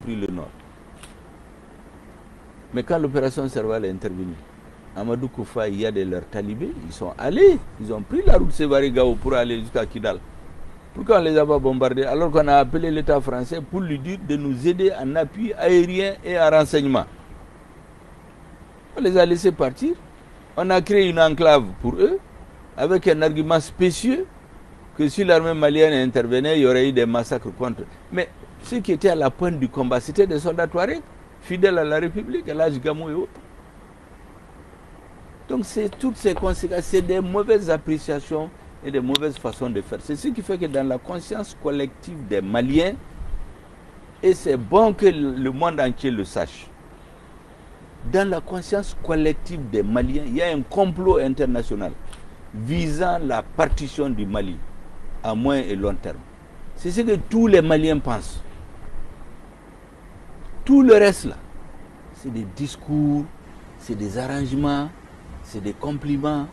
pris le nord. Mais quand l'opération Serval est intervenue, Amadou Koufa, il y a de leurs talibés, ils sont allés, ils ont pris la route Sévaré-Gao pour aller jusqu'à Kidal. Pourquoi on ne les a pas bombardés alors qu'on a appelé l'État français pour lui dire de nous aider en appui aérien et en renseignement? On les a laissés partir. On a créé une enclave pour eux, avec un argument spécieux que si l'armée malienne intervenait, il y aurait eu des massacres contre eux. Mais ceux qui étaient à la pointe du combat, c'était des soldats touaregs, fidèles à la République, à l'âge Gamou et autres. Donc toutes ces conséquences, c'est des mauvaises appréciations et des mauvaises façons de faire. C'est ce qui fait que dans la conscience collective des Maliens, et c'est bon que le monde entier le sache, dans la conscience collective des Maliens, il y a un complot international visant la partition du Mali à moyen et long terme. C'est ce que tous les Maliens pensent. Tout le reste là, c'est des discours, c'est des arrangements, c'est des compliments,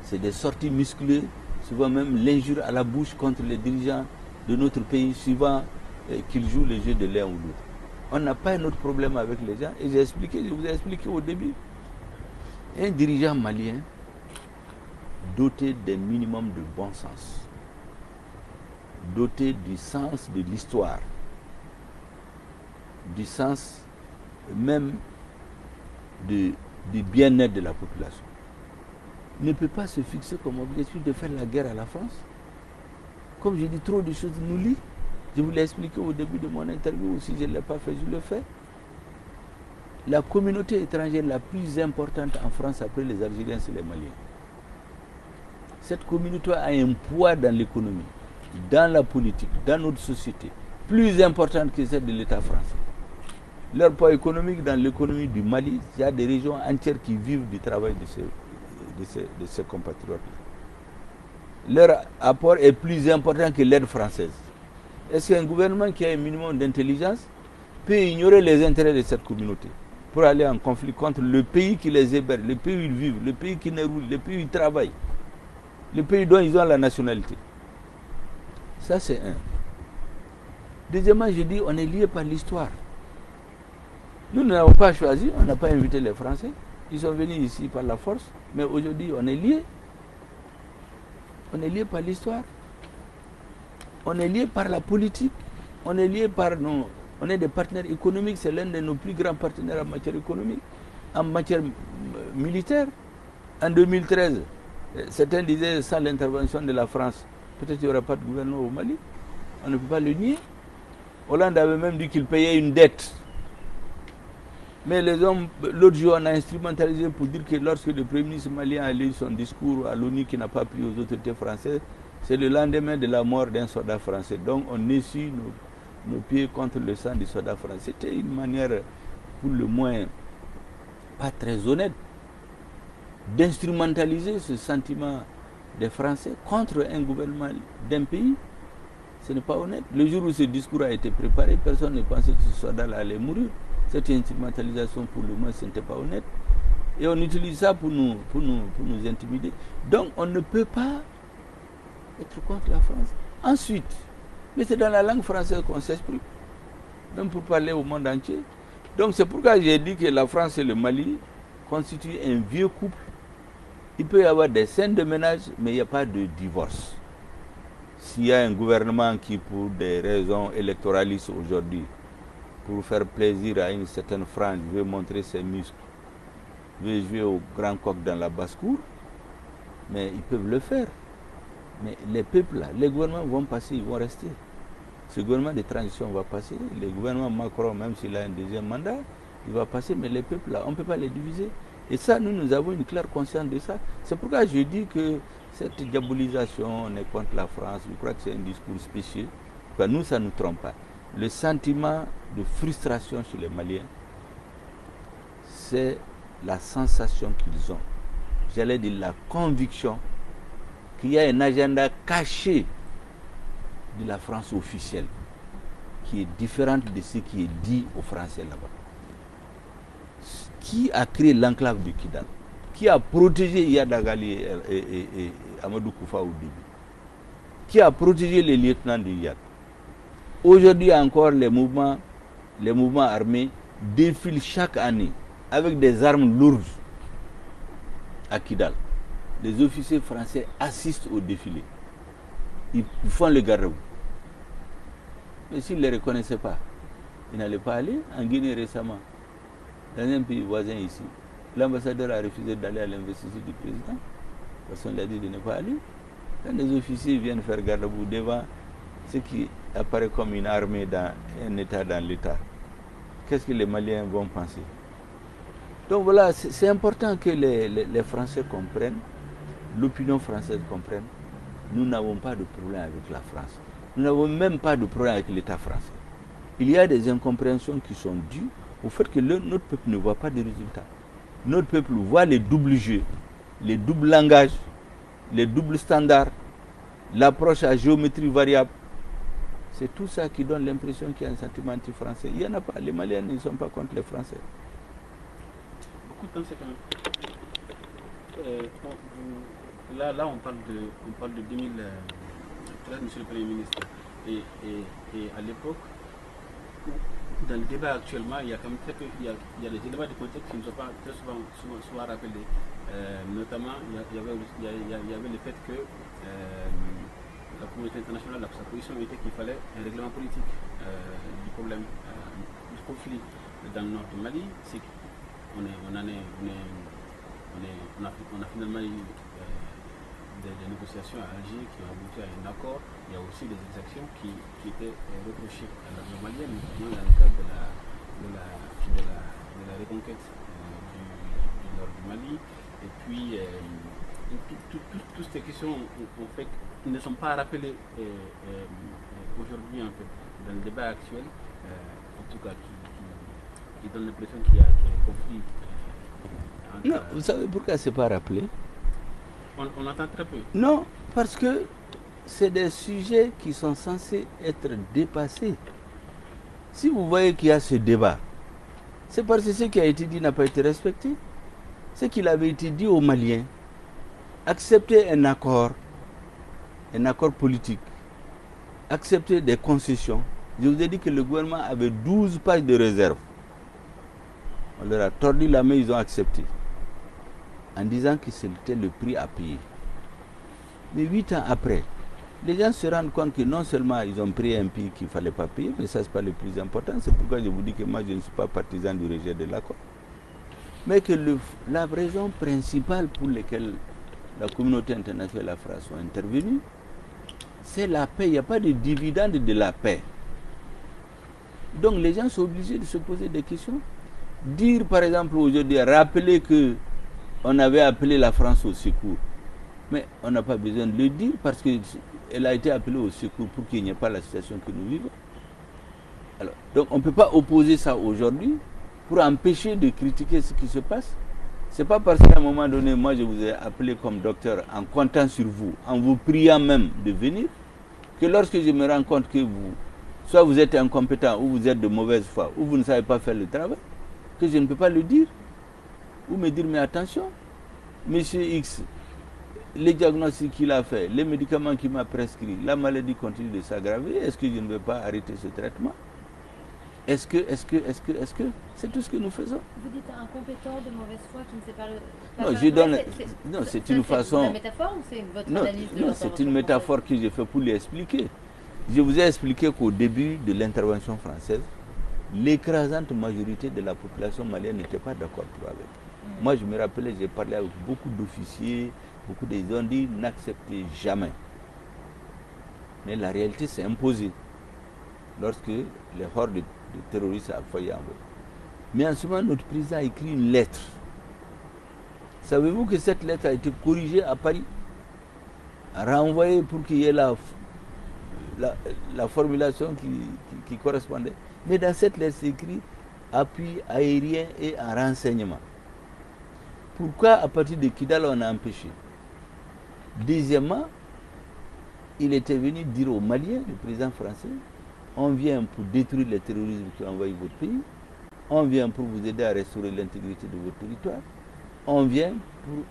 c'est des sorties musclées, souvent même l'injure à la bouche contre les dirigeants de notre pays, suivant qu'ils jouent le jeu de l'un ou l'autre. On n'a pas un autre problème avec les gens. Et je vous ai expliqué au début. Un dirigeant malien doté d'un minimum de bon sens, doté du sens de l'histoire, du sens même du bien-être de la population, ne peut pas se fixer comme objectif de faire la guerre à la France. Comme je dis, trop de choses nous lient. Je vous l'ai expliqué au début de mon interview, ou si je ne l'ai pas fait, je le fais. La communauté étrangère la plus importante en France après les Algériens, c'est les Maliens. Cette communauté a un poids dans l'économie, dans la politique, dans notre société, plus importante que celle de l'État français. Leur poids économique dans l'économie du Mali, il y a des régions entières qui vivent du travail de ces compatriotes. Leur apport est plus important que l'aide française. Est-ce qu'un gouvernement qui a un minimum d'intelligence peut ignorer les intérêts de cette communauté pour aller en conflit contre le pays qui les héberge, le pays où ils vivent, le pays qui les roule, le pays où ils travaillent, le pays dont ils ont la nationalité? Ça, c'est un. Deuxièmement, je dis, on est lié par l'histoire. Nous n'avons pas choisi, on n'a pas invité les Français. Ils sont venus ici par la force, mais aujourd'hui, on est liés. On est lié par l'histoire. On est lié par la politique. On est lié par nos... On est des partenaires économiques. C'est l'un de nos plus grands partenaires en matière économique. En matière militaire. En 2013, certains disaient sans l'intervention de la France, peut-être qu'il n'y aurait pas de gouvernement au Mali. On ne peut pas le nier. Hollande avait même dit qu'il payait une dette. Mais les hommes, l'autre jour, on a instrumentalisé pour dire que lorsque le Premier ministre malien a lu son discours à l'ONU qui n'a pas pris aux autorités françaises, c'est le lendemain de la mort d'un soldat français. Donc on essuie nos pieds contre le sang du soldat français. C'était une manière, pour le moins, pas très honnête, d'instrumentaliser ce sentiment des Français contre un gouvernement d'un pays. Ce n'est pas honnête. Le jour où ce discours a été préparé, personne ne pensait que ce soldat allait mourir. Cette instrumentalisation, pour le moins, ce n'était pas honnête. Et on utilise ça pour nous intimider. Donc, on ne peut pas être contre la France. Ensuite, mais c'est dans la langue française qu'on s'exprime, même pour parler au monde entier. Donc, c'est pourquoi j'ai dit que la France et le Mali constituent un vieux couple. Il peut y avoir des scènes de ménage, mais il n'y a pas de divorce. S'il y a un gouvernement qui, pour des raisons électoralistes aujourd'hui, pour faire plaisir à une certaine frange, veut montrer ses muscles, veut jouer au grand coq dans la basse-cour, mais ils peuvent le faire. Mais les peuples, là, les gouvernements vont passer, ils vont rester. Ce gouvernement de transition va passer, le gouvernement Macron, même s'il a un deuxième mandat, il va passer, mais les peuples, là, on ne peut pas les diviser. Et ça, nous avons une claire conscience de ça. C'est pourquoi je dis que cette diabolisation, on est contre la France, je crois que c'est un discours spécieux. Enfin, nous, ça ne nous trompe pas. Le sentiment de frustration chez les Maliens, c'est la sensation qu'ils ont. J'allais dire la conviction qu'il y a un agenda caché de la France officielle qui est différente de ce qui est dit aux Français là-bas. Qui a créé l'enclave de Kidal? Qui a protégé Yadagali et Amadou Koufa au début? Qui a protégé les lieutenants de Yad? Aujourd'hui encore, les mouvements les mouvements armés défilent chaque année avec des armes lourdes à Kidal. Les officiers français assistent au défilé. Ils font le garde-à-vous. Mais s'ils ne les reconnaissaient pas, ils n'allaient pas aller. En Guinée récemment, dans un pays voisin ici, l'ambassadeur a refusé d'aller à l'investiture du président. Parce qu'on lui a dit de ne pas aller. Quand les officiers viennent faire garde-à-vous devant ce qui apparaît comme une armée dans un État dans l'État, qu'est-ce que les Maliens vont penser? Donc voilà, c'est important que les Français comprennent, l'opinion française comprenne. Nous n'avons pas de problème avec la France. Nous n'avons même pas de problème avec l'État français. Il y a des incompréhensions qui sont dues au fait que notre peuple ne voit pas de résultats. Notre peuple voit les doubles jeux, les doubles langages, les doubles standards, l'approche à géométrie variable. C'est tout ça qui donne l'impression qu'il y a un sentiment anti-français. Il n'y en a pas. Les Maliens ne sont pas contre les Français. Beaucoup de temps, c'est quand même. Là, on parle de 2013, monsieur le Premier ministre. Et à l'époque, dans le débat actuellement, il y a quand même très peu, il y a des éléments de contexte qui ne sont pas très souvent rappelés. Notamment, il y avait le fait que la communauté internationale, sa position était qu'il fallait un règlement politique du problème, du conflit dans le nord du Mali. C'est qu'on a finalement eu des négociations à Alger qui ont abouti à un accord. Il y a aussi des exactions qui étaient reprochées à l'armée malienne, notamment dans le cadre de la reconquête du nord du Mali. Et puis, toutes ces questions ont fait qu'ils ne sont pas rappelées aujourd'hui, en fait, dans le débat actuel, en tout cas, qui donne l'impression qu'il y a un conflit. Non, vous savez pourquoi ce n'est pas rappelé? On entend très peu. Non, parce que c'est des sujets qui sont censés être dépassés. Si vous voyez qu'il y a ce débat, c'est parce que ce qui a été dit n'a pas été respecté. Ce qu'il avait été dit aux Maliens, accepter un accord politique, accepter des concessions. Je vous ai dit que le gouvernement avait 12 pages de réserve. On leur a tordu la main, ils ont accepté. En disant que c'était le prix à payer. Mais 8 ans après, les gens se rendent compte que non seulement ils ont pris un prix qu'il ne fallait pas payer, mais ça, ce n'est pas le plus important. C'est pourquoi je vous dis que moi, je ne suis pas partisan du rejet de l'accord. Mais que la raison principale pour laquelle la communauté internationale et la France sont intervenues, c'est la paix. Il n'y a pas de dividende de la paix. Donc les gens sont obligés de se poser des questions. Dire par exemple aujourd'hui, rappeler qu'on avait appelé la France au secours. Mais on n'a pas besoin de le dire parce qu'elle a été appelée au secours pour qu'il n'y ait pas la situation que nous vivons. Alors, donc on ne peut pas opposer ça aujourd'hui pour empêcher de critiquer ce qui se passe. Ce n'est pas parce qu'à un moment donné, moi je vous ai appelé comme docteur en comptant sur vous, en vous priant même de venir, que lorsque je me rends compte que soit vous êtes incompétent ou vous êtes de mauvaise foi, ou vous ne savez pas faire le travail, que je ne peux pas le dire. Ou me dire, mais attention, monsieur X, les diagnostics qu'il a fait, les médicaments qu'il m'a prescrits, la maladie continue de s'aggraver, est-ce que je ne vais pas arrêter ce traitement? Est-ce que c'est tout ce que nous faisons? Vous dites incompétent, de mauvaise foi, qui ne sait pas le... Non, je donne... Non, c'est une façon... C'est une métaphore ou c'est votre analyse de Non, c'est une métaphore que j'ai fait pour lui expliquer. Je vous ai expliqué qu'au début de l'intervention française, l'écrasante majorité de la population malienne n'était pas d'accord pour avec. Moi, je me rappelais, j'ai parlé avec beaucoup d'officiers, beaucoup de gens ont dit n'acceptez jamais. Mais la réalité s'est imposée lorsque les hordes de terroristes ont failli envoyer. Mais en ce moment, notre président a écrit une lettre. Savez-vous que cette lettre a été corrigée à Paris, renvoyée pour qu'il y ait la formulation qui correspondait. Mais dans cette lettre, c'est écrit appui aérien et en renseignement. Pourquoi à partir de Kidal on a empêché? Deuxièmement, il était venu dire aux Maliens, le président français, on vient pour détruire les terroristes qui ont envahi votre pays, on vient pour vous aider à restaurer l'intégrité de votre territoire, on vient pour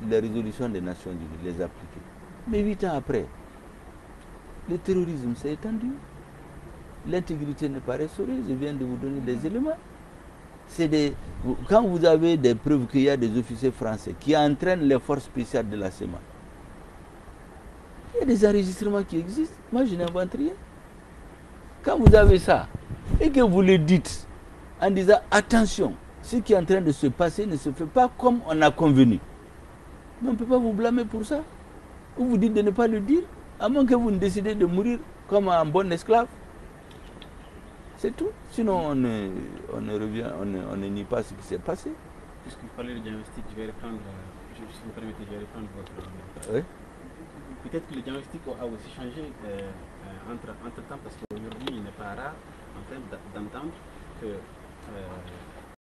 la résolution des Nations Unies, les appliquer. Mais 8 ans après, le terrorisme s'est étendu. l'intégrité n'est pas restaurée. Je viens de vous donner des éléments. Quand vous avez des preuves qu'il y a des officiers français qui entraînent les forces spéciales de la SEMA, il y a des enregistrements qui existent. Moi, je n'invente rien. Quand vous avez ça, et que vous le dites en disant attention, ce qui est en train de se passer ne se fait pas comme on a convenu. Mais on ne peut pas vous blâmer pour ça. Ou vous dites de ne pas le dire, à moins que vous ne décidez de mourir comme un bon esclave. C'est tout. Sinon, on ne nie pas ce qui s'est passé. Puisque vous parlez de diagnostic, je vais reprendre, si vous permettez, je vais reprendre votre... Oui. Peut-être que le diagnostic a aussi changé entre temps, parce qu'aujourd'hui, il n'est pas rare, en fait, d'entendre que